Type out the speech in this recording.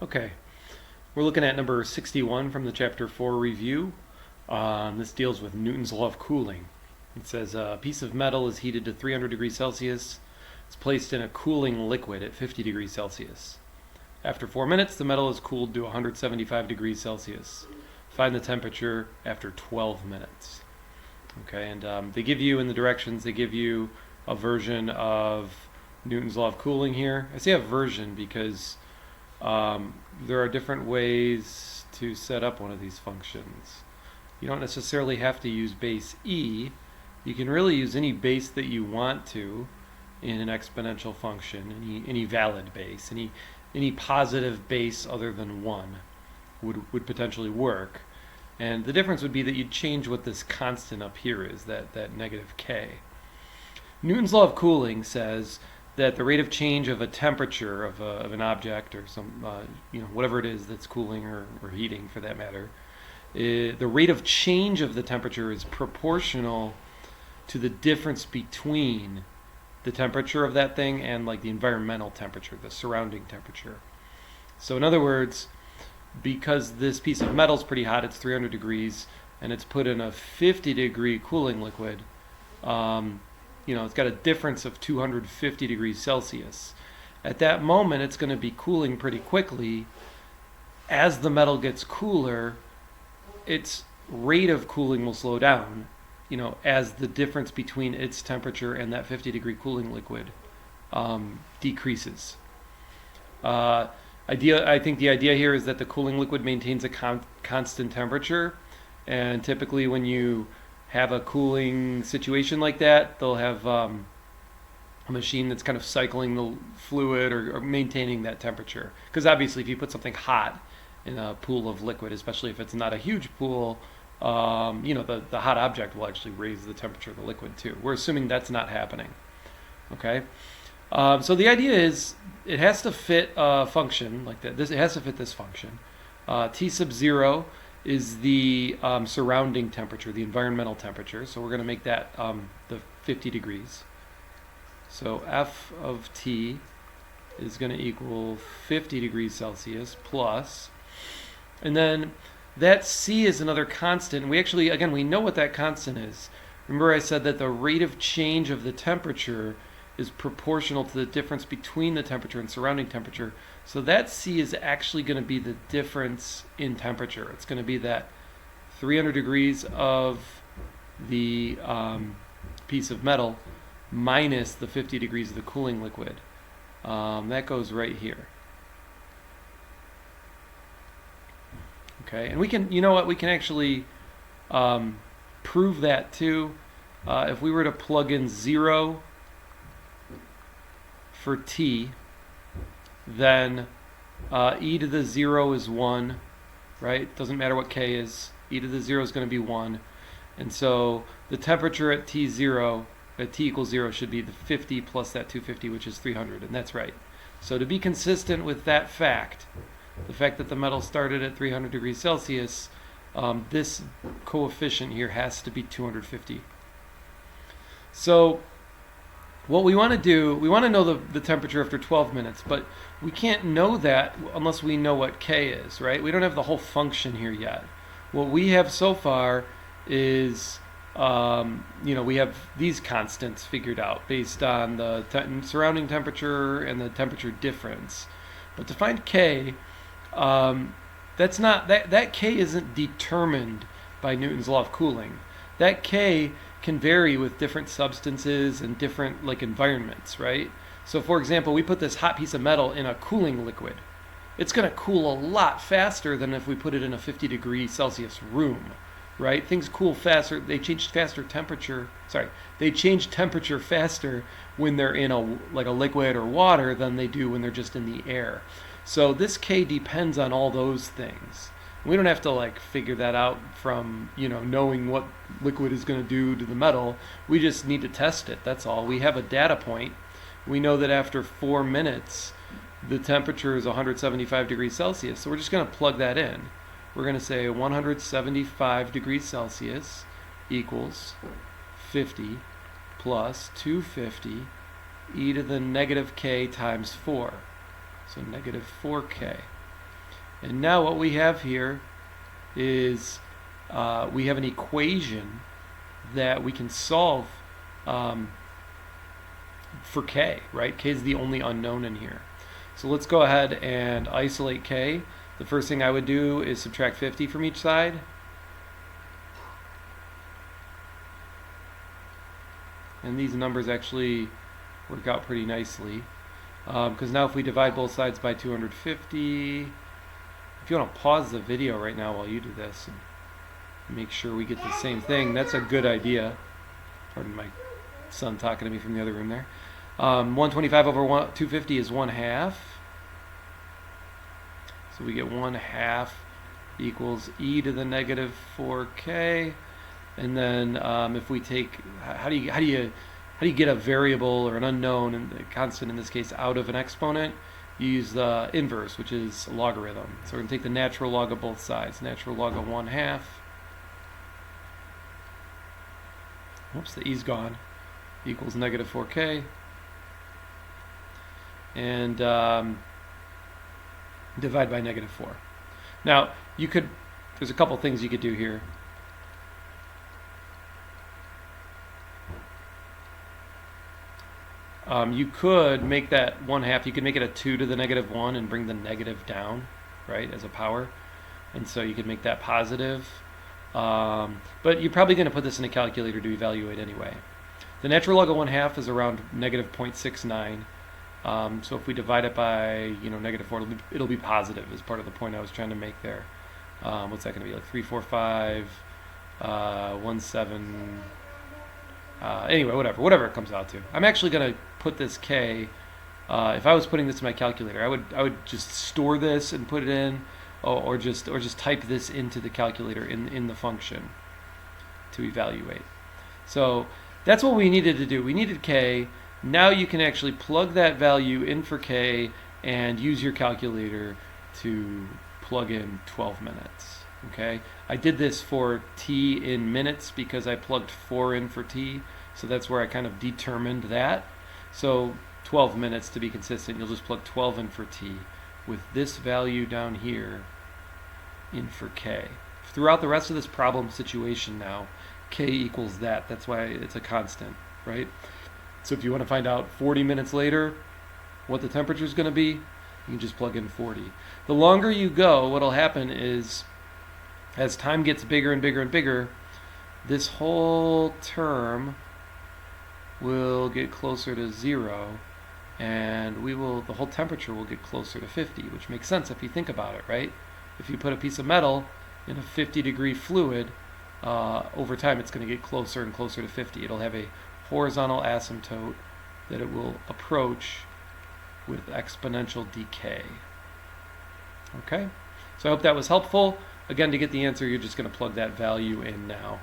Okay, we're looking at number 61 from the chapter 4 review. This deals with Newton's law of cooling. It says a piece of metal is heated to 300 degrees Celsius. It's placed in a cooling liquid at 50 degrees Celsius. After 4 minutes, the metal is cooled to 175 degrees Celsius. Find the temperature after 12 minutes. Okay, and they give you in the directions, they give you a version of Newton's law of cooling here. I say a version because there are different ways to set up one of these functions. You don't necessarily have to use base e. You can really use any base that you want to in an exponential function, any valid base, any positive base other than 1 would potentially work. And the difference would be that you'd change what this constant up here is, that negative k. Newton's law of cooling says that the rate of change of a temperature of an object or some, whatever it is that's cooling or heating for that matter, the rate of change of the temperature is proportional to the difference between the temperature of that thing and like the environmental temperature, the surrounding temperature. So in other words, because this piece of metal is pretty hot, it's 300 degrees, and it's put in a 50 degree cooling liquid, it's got a difference of 250 degrees Celsius. At that moment, it's going to be cooling pretty quickly. As the metal gets cooler, its rate of cooling will slow down, as the difference between its temperature and that 50 degree cooling liquid decreases. I think the idea here is that the cooling liquid maintains a constant temperature, and typically when you have a cooling situation like that, they'll have a machine that's kind of cycling the fluid or maintaining that temperature. Because obviously if you put something hot in a pool of liquid, especially if it's not a huge pool, the hot object will actually raise the temperature of the liquid too. We're assuming that's not happening. Okay? So the idea is it has to fit a function like that. It has to fit this function. T sub 0 is the surrounding temperature, the environmental temperature. So we're going to make that the 50 degrees. So F of T is going to equal 50 degrees Celsius plus, and then that C is another constant. And we actually, again, we know what that constant is. Remember I said that the rate of change of the temperature is proportional to the difference between the temperature and surrounding temperature. So that C is actually going to be the difference in temperature. It's going to be that 300 degrees of the piece of metal minus the 50 degrees of the cooling liquid. That goes right here. Okay, and we can, we can actually prove that too. If we were to plug in 0 for t, then e to the 0 is 1, right? Doesn't matter what k is. E to the 0 is going to be 1. And so the temperature at t0, at t equals 0, should be the 50 plus that 250, which is 300, and that's right. So to be consistent with that fact, the fact that the metal started at 300 degrees Celsius, this coefficient here has to be 250. So what we want to do, we want to know the temperature after 12 minutes, but we can't know that unless we know what k is, right? We don't have the whole function here yet. What we have so far is, we have these constants figured out based on the surrounding temperature and the temperature difference. But to find k, that k isn't determined by Newton's law of cooling. That k can vary with different substances and different environments, right? So for example, we put this hot piece of metal in a cooling liquid. It's going to cool a lot faster than if we put it in a 50 degree Celsius room, right? Things cool faster. They change temperature faster when they're in a liquid or water than they do when they're just in the air. So this k depends on all those things. We don't have to figure that out from knowing what liquid is going to do to the metal. We just need to test it. That's all. We have a data point. We know that after 4 minutes the temperature is 175 degrees Celsius. So we're just going to plug that in. We're going to say 175 degrees Celsius equals 50 plus 250 e to the negative k times 4. So negative 4k. And now what we have here is we have an equation that we can solve for k, right? K is the only unknown in here. So let's go ahead and isolate k. The first thing I would do is subtract 50 from each side. And these numbers actually work out pretty nicely. Because now if we divide both sides by 250, if you want to pause the video right now while you do this and make sure we get the same thing, that's a good idea. Pardon my son talking to me from the other room there. 125 over 250 is 1/2. So we get 1/2 equals e to the negative 4k. And then if we take, how do you get a variable or an unknown, and a constant in this case, out of an exponent? You use the inverse, which is a logarithm. So we're going to take the natural log of both sides. Natural log of 1/2. Whoops, the e's gone. Equals negative 4k. And divide by negative 4. Now, there's a couple things you could do here. You could make that 1/2, you could make it a 2 to the negative 1 and bring the negative down, right, as a power. And so you could make that positive. But you're probably going to put this in a calculator to evaluate anyway. The natural log of 1/2 is around negative 0.69. So if we divide it by negative 4, it'll be positive, is part of the point I was trying to make there. What's that going to be, like 345, 17... anyway, whatever it comes out to. I'm actually going to put this k, if I was putting this in my calculator, I would just store this and put it in, or just type this into the calculator in the function to evaluate. So that's what we needed to do. We needed k. Now you can actually plug that value in for k and use your calculator to plug in 12 minutes. Okay, I did this for t in minutes because I plugged 4 in for t, so that's where I kind of determined that. So 12 minutes to be consistent, you'll just plug 12 in for t with this value down here in for k. Throughout the rest of this problem situation now, k equals that. That's why it's a constant, right? So if you want to find out 40 minutes later what the temperature is going to be, you can just plug in 40. The longer you go, what'll happen is, as time gets bigger and bigger and bigger, this whole term will get closer to 0, and the whole temperature will get closer to 50, which makes sense if you think about it, right? If you put a piece of metal in a 50-degree fluid, over time it's going to get closer and closer to 50. It'll have a horizontal asymptote that it will approach with exponential decay. Okay? So I hope that was helpful. Again, to get the answer, you're just going to plug that value in now.